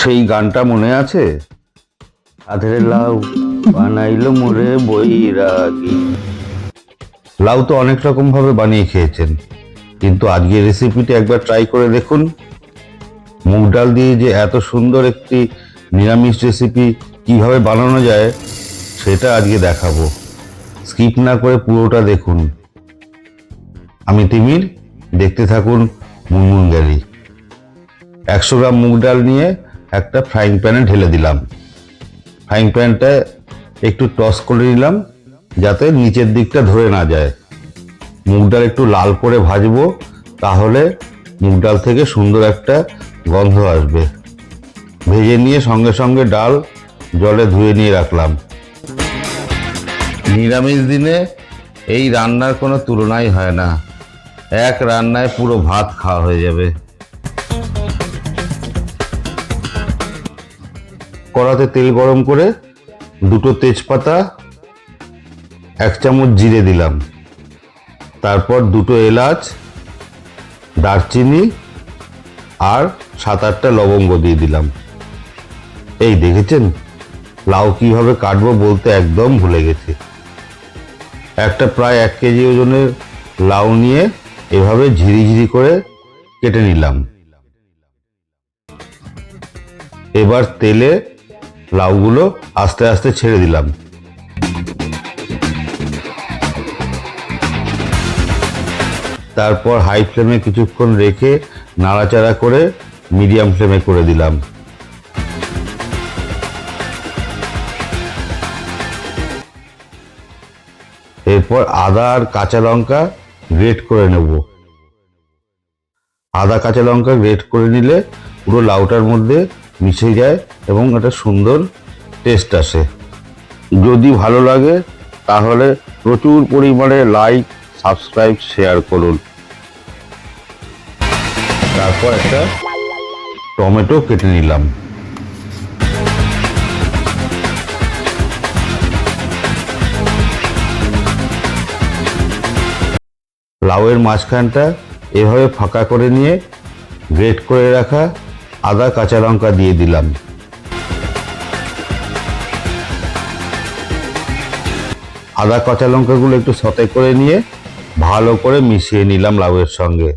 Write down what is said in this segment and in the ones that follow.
সেই গানটা মনে আছে? আধেরে লাউ বানাইলো মোরে বৈরাগী। লাউ তো অনেক রকম ভাবে বানিয়ে খেয়েছেন, কিন্তু আজকের রেসিপিটি একবার ট্রাই করে দেখুন। মুগ ডাল দিয়ে যে এত সুন্দর একটি নিরামিষ রেসিপি কিভাবে বানানো যায় সেটা আজকে দেখাবো। স্কিপ না করে পুরোটা দেখুন। আমি তিমির, দেখতে থাকুন মুনমুন গ্যালি। 100 গ্রাম মুগ ডাল নিয়ে একটা ফ্রাইং প্যানে ঢেলে দিলাম। ফ্রাইং প্যানটা একটু টস করে নিলাম যাতে নিচের দিকটা ধরে না যায়। মুগ ডাল একটু লাল করে ভাজবো, তাহলে মুগ ডাল থেকে সুন্দর একটা গন্ধ আসবে। ভেজে নিয়ে সঙ্গে সঙ্গে ডাল জলে ধুয়ে নিয়ে রাখলাম। নিরামিষ দিনে এই রান্নার কোনো তুলনাই হয় না। এক রান্নায় পুরো ভাত খাওয়া হয়ে যাবে। কড়াতে তেল গরম করে 2টো তেজপাতা, 1 চামচ জিরে দিলাম। তারপর 2টো এলাচ, দারচিনি আর 7-8টা লবঙ্গ দিয়ে দিলাম। এই দেখেছেন, লাউ কিভাবে কাটবো বলতে একদম ভুলে গেছি। একটা প্রায় 1 কেজি ওজনের লাউ নিয়ে এভাবে ঝিরিঝিরি করে কেটে নিলাম। এবার তেলে লাউগুলো আস্তে আস্তে ছেড়ে দিলাম। তারপর হাই ফ্লেমে কিছুক্ষণ রেখে নাড়াচাড়া করে মিডিয়াম ফ্লেমে করে দিলাম। এরপর আদা আর কাঁচা লঙ্কা গ্রেট করে নেব। আদা কাঁচা লঙ্কা গ্রেট করে নিলে পুরো লাউটার মধ্যে মিশে যায় এবং একটা সুন্দর টেস্ট আসে। যদি ভালো লাগে তাহলে প্রচুর পরিমাণে লাইক, সাবস্ক্রাইব, শেয়ার করুন। তারপর একটা টমেটো কেটে নিলাম। লাউয়ের মাঝখানটা এভাবে ফাঁকা করে নিয়ে গ্রেট করে রাখা আদা কাঁচা লঙ্কা দিয়ে দিলাম। আদা কাঁচা লঙ্কাগুলো একটু সতে করে নিয়ে ভালো করে মিশিয়ে নিলাম লাউয়ের সঙ্গে।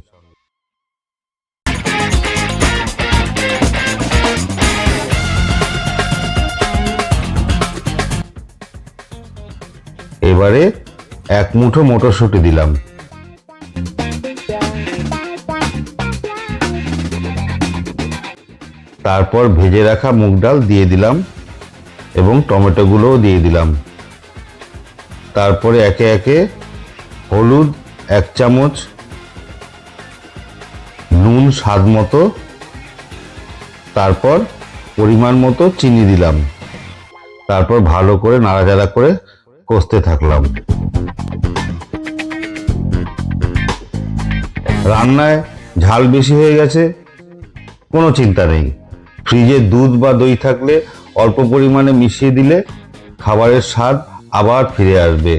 এবারে 1 মুঠো মটরশুঁটি দিলাম। তারপর ভেজে রাখা মুগ ডাল দিয়ে দিলাম এবং টমেটোগুলোও দিয়ে দিলাম। তারপরে একে একে হলুদ 1 চামচ, নুন স্বাদ মতো, তারপর পরিমাণ মতো চিনি দিলাম। তারপর ভালো করে নাড়াচাড়া করে কষতে থাকলাম। রান্নায় ঝাল বেশি হয়ে গেছে, কোনো চিন্তা নেই। ফ্রিজে দুধ বা দই থাকলে অল্প পরিমাণে মিশিয়ে দিলে খাবারের স্বাদ আবার ফিরে আসবে।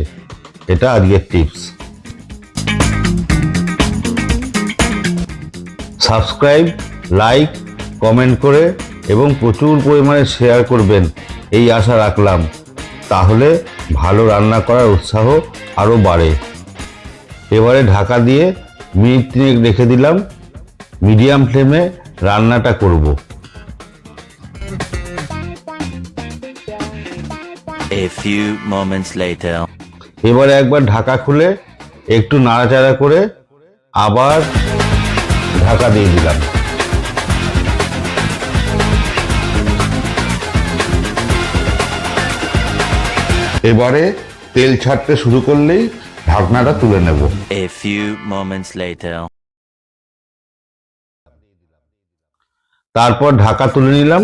এটা আজকের টিপস। সাবস্ক্রাইব, লাইক, কমেন্ট করে এবং প্রচুর পরিমাণে শেয়ার করবেন এই আশা রাখলাম। তাহলে ভালো রান্না করার উৎসাহ আরও বাড়ে। এবারে ঢাকা দিয়ে মিনিট 3 রেখে দিলাম। মিডিয়াম ফ্লেমে রান্নাটা করব। A few moments later. এবারে একবার ঢাকা খুলে একটু নাড়াচাড়া করে আবার ঢাকা দিয়ে দিলাম। এবারে তেল ছাড়তে শুরু করলেই ঢাকনাটা তুলে নেব। A few moments later. তারপর ঢাকা তুলে নিলাম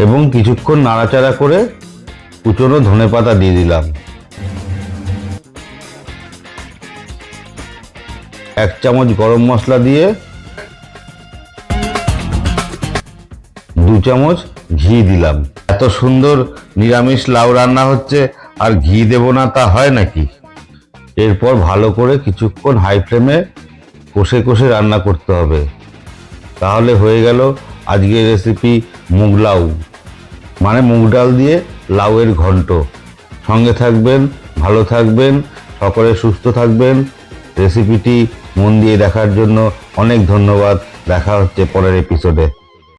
এবং কিছুক্ষণ নাড়াচাড়া করে কুচনো ধনেপাতা দিয়ে দিলাম। 1 চামচ গরম মশলা দিয়ে 2 চামচ ঘি দিলাম। এত সুন্দর নিরামিষ লাউ রান্না হচ্ছে আর ঘি দেব না তা হয় নাকি? এরপর ভালো করে কিছুক্ষণ হাই ফ্লেমে কষে কষে রান্না করতে হবে। তাহলে হয়ে গেল আজকের রেসিপি মুগ লাউ, মানে মুগ ডাল দিয়ে লাউয়ের ঘন্ট। সঙ্গে থাকবেন, ভালো থাকবেন, সকলে সুস্থ থাকবেন। রেসিপিটি মন দিয়ে দেখার জন্য অনেক ধন্যবাদ। দেখা হচ্ছে পরের এপিসোডে।